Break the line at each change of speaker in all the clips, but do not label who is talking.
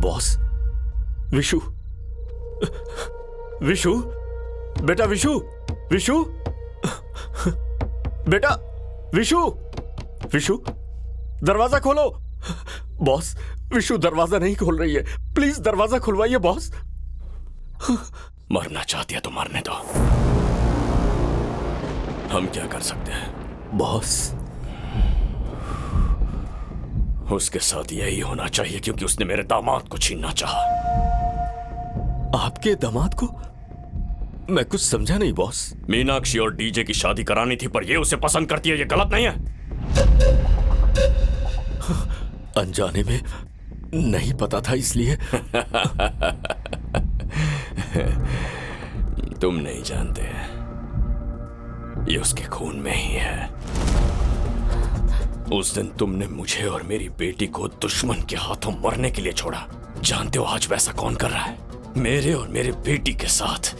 Boss, Vishu, Vishu, बेटा विशु, विशु, बेटा विशु, विशु, दरवाजा खोलो। बॉस, विशु दरवाजा नहीं खोल रही है, प्लीज दरवाजा खुलवाइए बॉस।
मरना चाहती है तो मरने दो, हम क्या कर सकते हैं?
बॉस,
उसके साथ यही होना चाहिए क्योंकि उसने मेरे दामाद को छीनना चाहा।
आपके दामाद को? मैं कुछ समझा नहीं बॉस।
मीनाक्षी और डीजे की शादी करानी थी पर ये उसे पसंद करती है, ये गलत नहीं है?
अनजाने में नहीं पता था इसलिए।
तुम नहीं जानते, ये उसके खून में ही है। उस दिन तुमने मुझे और मेरी बेटी को दुश्मन के हाथों मरने के लिए छोड़ा। जानते हो आज वैसा कौन कर रहा है? मेरे और मेरे बेटी के साथ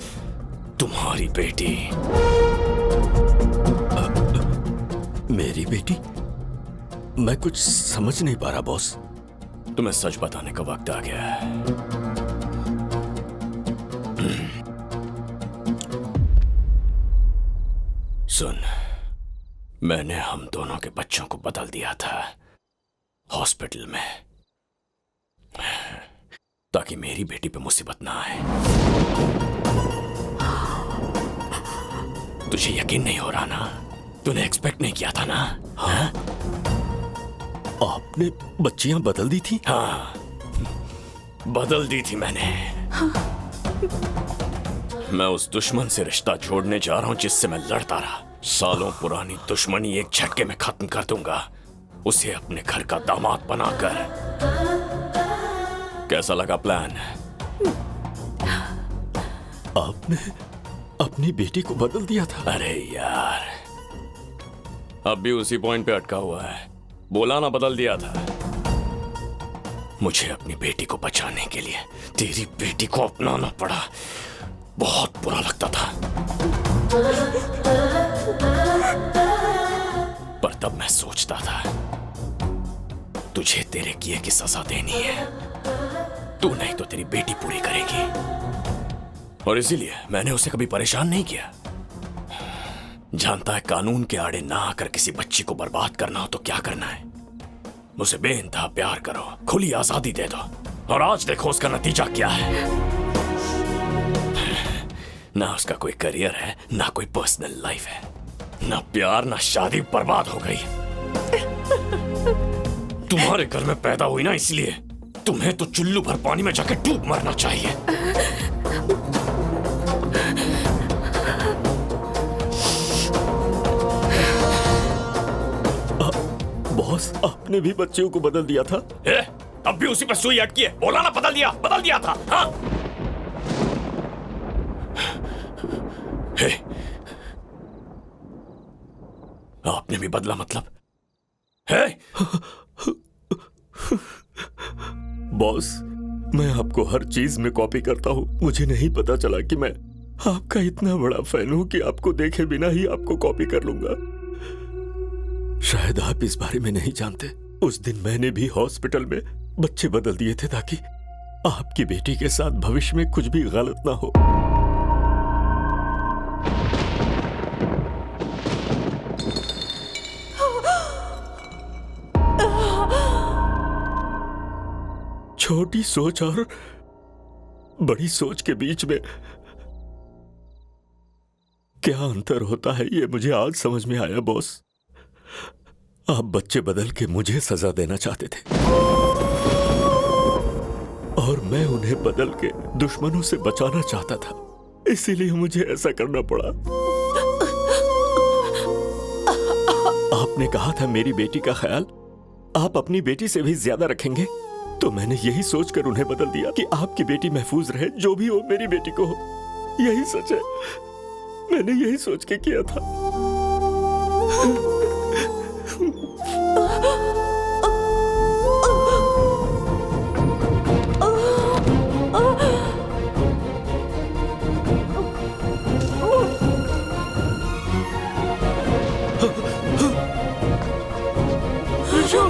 तुम्हारी बेटी।
मेरी बेटी? मैं कुछ समझ नहीं पा रहा बॉस।
तुम्हें सच बताने का वक्त आ गया है। सुन, मैंने हम दोनों के बच्चों को बदल दिया था हॉस्पिटल में, ताकि मेरी बेटी पे मुसीबत ना आए। तुझे यकीन नहीं हो रहा ना? तूने एक्सपेक्ट नहीं किया था ना? हाँ?
आपने बच्चियां बदल दी थी?
हाँ, बदल दी थी मैंने। मैं उस दुश्मन से रिश्ता जोड़ने जा रहा हूं जिससे मैं लड़ता रहा। सालों पुरानी दुश्मनी एक झटके में खत्म कर दूंगा, उसे अपने घर का दामाद बनाकर। कैसा लगा प्लान?
आपने अपनी बेटी को बदल दिया था?
अरे यार, अब भी उसी पॉइंट पे अटका हुआ है। बोला ना बदल दिया था। मुझे अपनी बेटी को बचाने के लिए तेरी बेटी को अपनाना पड़ा। बहुत बुरा लगता था, पर तब मैं सोचता था तुझे तेरे किए की सजा देनी है, तू नहीं तो तेरी बेटी पूरी करेगी। और इसीलिए मैंने उसे कभी परेशान नहीं किया। जानता है कानून के आड़े ना आकर किसी बच्ची को बर्बाद करना हो तो क्या करना है। उसे बेइंतहा प्यार करो, खुली आजादी दे दो, और आज देखो उसका नतीजा क्या है। ना उसका कोई करियर है, ना कोई पर्सनल लाइफ है, ना प्यार, ना शादी, बर्बाद हो गई। तुम्हारे घर में पैदा हुई ना, इसलिए तुम्हें तो चुल्लू भर पानी में जाके डूब मरना चाहिए।
बॉस, आपने भी बच्चियों को बदल दिया था?
अब भी उसी पर सुई अटकी है। बोला ना बदल दिया था। हाँ? आपने भी बदला मतलब?
बॉस, मैं आपको हर चीज में कॉपी करता हूँ। मुझे नहीं पता चला कि मैं आपका इतना बड़ा फैन हूँ कि आपको देखे बिना ही आपको कॉपी कर लूंगा। शायद आप इस बारे में नहीं जानते, उस दिन मैंने भी हॉस्पिटल में बच्चे बदल दिए थे ताकि आपकी बेटी के साथ भविष्य में कुछ भी गलत ना हो। छोटी सोच और बड़ी सोच के बीच में क्या अंतर होता है, ये मुझे आज समझ में आया बॉस। आप बच्चे बदल के मुझे सजा देना चाहते थे और मैं उन्हें बदल के दुश्मनों से बचाना चाहता था, इसीलिए मुझे ऐसा करना पड़ा। आपने कहा था मेरी बेटी का ख्याल आप अपनी बेटी से भी ज्यादा रखेंगे, तो मैंने यही सोचकर उन्हें बदल दिया कि आपकी बेटी महफूज रहे, जो भी हो मेरी बेटी को हो। यही सच है, मैंने यही सोच के किया था। विशु,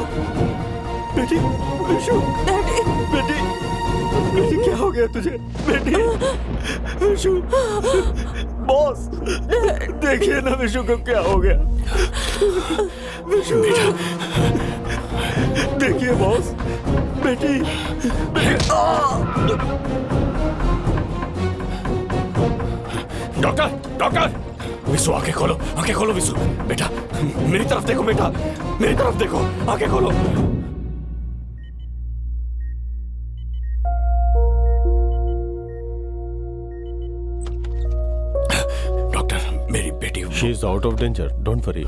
बेटी, विशु,
डैडी,
बेटी। क्या हो गया तुझे बेटी? विशु, बॉस देखिए ना विशु को क्या हो गया। विशु देखिए बॉस, बेटी
डॉक्टर, डॉक्टर! विशु आंखें खोलो विशु। बेटा मेरी तरफ देखो, बेटा मेरी तरफ देखो, आंखें खोलो। डॉक्टर मेरी बेटी,
she is out of danger, don't worry.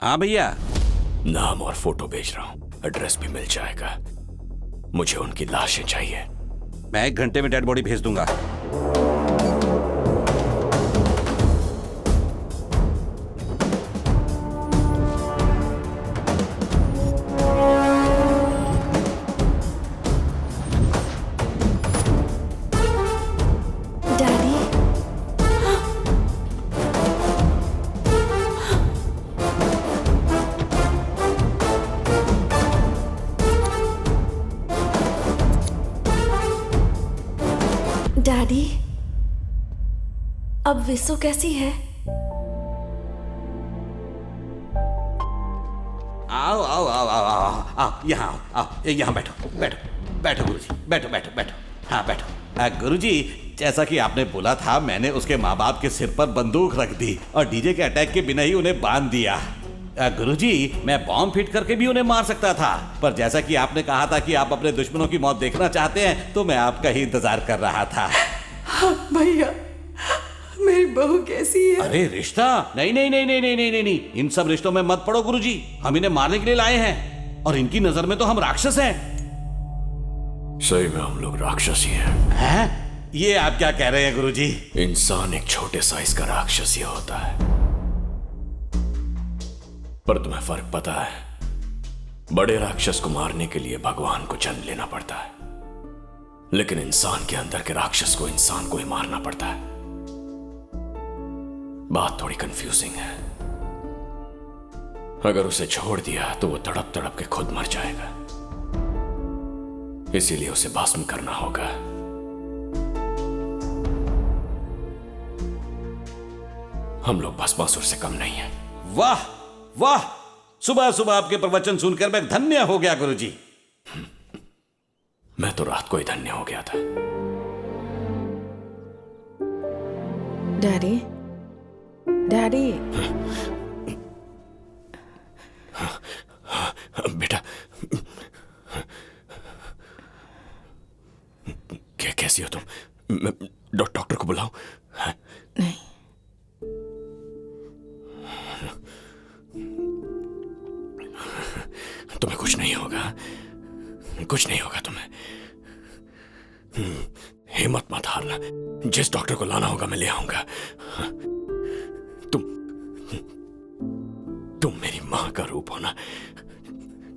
हाँ भैया,
नाम और फोटो भेज रहा हूँ, एड्रेस भी मिल जाएगा। मुझे उनकी लाशें चाहिए।
मैं 1 घंटे में डेड बॉडी भेज दूंगा।
डैडी, डैडी, अब विसु कैसी है?
आओ आओ आओ आओ आओ आओ, यहाँ आओ, यहाँ बैठो बैठो बैठो गुरुजी, बैठो बैठो बैठो, हाँ बैठो। गुरुजी, जैसा कि आपने बोला था, मैंने उसके माँ बाप के सिर पर बंदूक रख दी और डीजे के अटैक के बिना ही उन्हें बांध दिया। गुरुजी, मैं बॉम्ब फिट करके भी उन्हें मार सकता था, पर जैसा कि आपने कहा था कि आप अपने दुश्मनों की मौत देखना चाहते हैं, तो मैं आपका ही इंतजार कर रहा था।
हाँ भैया, मेरी बहू कैसी है?
अरे रिश्ता? नहीं नहीं नहीं नहीं नहीं नहीं नहीं, इन सब रिश्तों में मत पड़ो गुरुजी। हम इन्हें मारने के लिए लाए हैं और इनकी नजर में तो हम राक्षस हैं।
सही में हम लोग राक्षस ही हैं।
हैं? ये आप क्या कह रहे हैं गुरुजी?
इंसान एक छोटे साइज का राक्षस ही होता है, पर तुम्हें फर्क पता है? बड़े राक्षस को मारने के लिए भगवान को जन्म लेना पड़ता है, लेकिन इंसान के अंदर के राक्षस को इंसान को ही मारना पड़ता है। बात थोड़ी कंफ्यूजिंग है। अगर उसे छोड़ दिया तो वो तड़प तड़प के खुद मर जाएगा, इसीलिए उसे भस्म करना होगा। हम लोग भस्मासुर से कम नहीं है।
वाह वाह, सुबह सुबह आपके प्रवचन सुनकर मैं धन्य हो गया गुरुजी।
मैं तो रात को ही धन्य हो गया था।
डैडी, डैडी,
बेटा कैसी हो तुम? मैं डॉक्टर को बुलाऊं?
नहीं,
तुम्हें कुछ नहीं होगा, कुछ नहीं होगा तुम्हें। हिम्मत मत हारना, जिस डॉक्टर को लाना होगा मैं ले आऊंगा। तुम मेरी मां का रूप हो ना,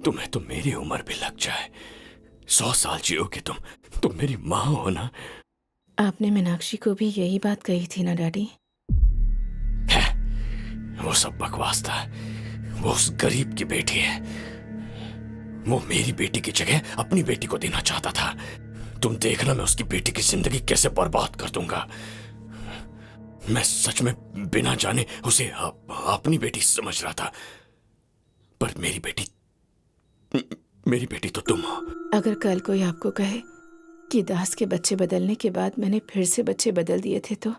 तुम्हें तो मेरी उम्र भी लग जाए, 100 साल जियोगे तुम मेरी मां हो ना।
आपने मीनाक्षी को भी यही बात कही थी ना डैडी?
है, वो सब बकवास था। वो उस गरीब की बेटी है, वो मेरी बेटी की जगह अपनी बेटी को देना चाहता था। तुम देखना मैं उसकी बेटी की जिंदगी कैसे बर्बाद कर दूंगा। मैं सच में बिना जाने उसे अपनी बेटी समझ रहा था, पर मेरी बेटी तो तुम हो।
अगर कल कोई आपको कहे कि दास के बच्चे बदलने के बाद मैंने फिर से बच्चे बदल दिए थे, तो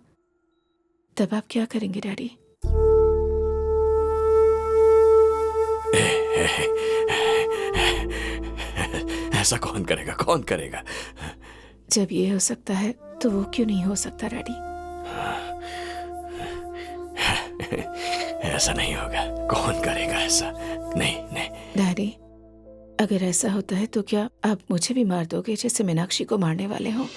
तब आप क्या करेंगे डैडी?
ऐसा कौन करेगा, कौन करेगा?
जब ये हो सकता है तो वो क्यों नहीं हो सकता डैडी?
ऐसा नहीं होगा, कौन करेगा ऐसा? नहीं नहीं
डैडी, अगर ऐसा होता है तो क्या आप मुझे भी मार दोगे जैसे मीनाक्षी को मारने वाले हो?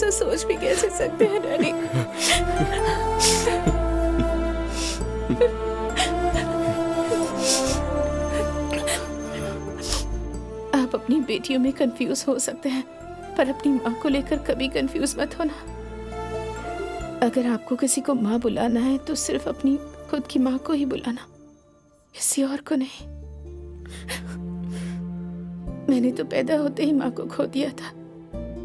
ऐसा सोच भी कैसे सकते हैं डैडी? आप अपनी बेटियों में कंफ्यूज हो सकते हैं, पर अपनी माँ को लेकर कभी कंफ्यूज मत होना। अगर आपको किसी को माँ बुलाना है तो सिर्फ अपनी खुद की माँ को ही बुलाना, किसी और को नहीं। मैंने तो पैदा होते ही माँ को खो दिया था,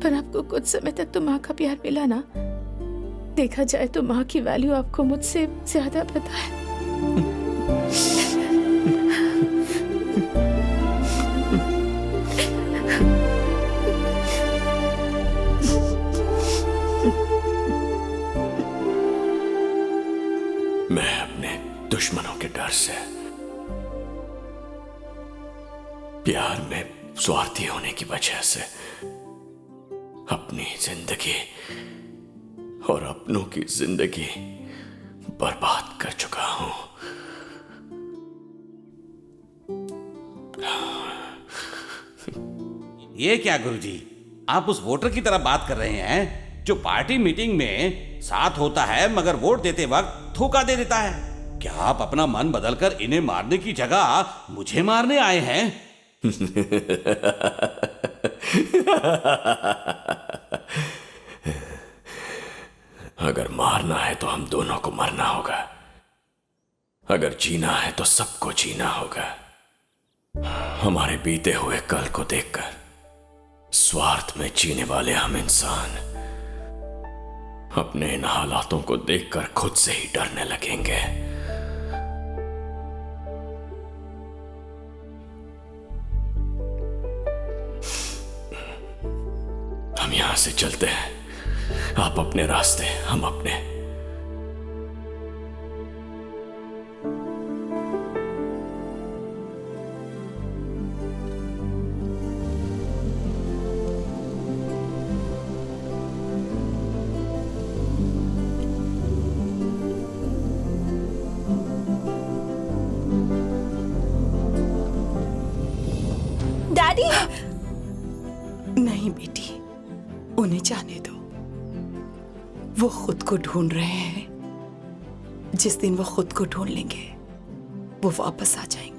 पर आपको कुछ समय तक तो माँ का प्यार मिला ना। देखा जाए तो माँ की वैल्यू आपको मुझसे ज्यादा पता है।
मैं अपने दुश्मनों के डर से, प्यार में स्वार्थी होने की वजह से अपनी जिंदगी और अपनों की जिंदगी बर्बाद कर चुका हूं।
ये क्या गुरुजी, आप उस वोटर की तरह बात कर रहे हैं जो पार्टी मीटिंग में साथ होता है मगर वोट देते वक्त धोखा दे देता है? क्या आप अपना मन बदलकर इन्हें मारने की जगह मुझे मारने आए हैं?
अगर मारना है तो हम दोनों को मरना होगा, अगर जीना है तो सबको जीना होगा। हमारे बीते हुए कल को देखकर स्वार्थ में जीने वाले हम इंसान अपने इन हालातों को देखकर खुद से ही डरने लगेंगे। हम यहां से चलते हैं, आप अपने रास्ते, हम अपने।
डैडी,
नहीं बेटी, उन्हें जाने दो। वो खुद को ढूंढ रहे हैं। जिस दिन वो खुद को ढूंढ लेंगे वो वापस आ जाएंगे।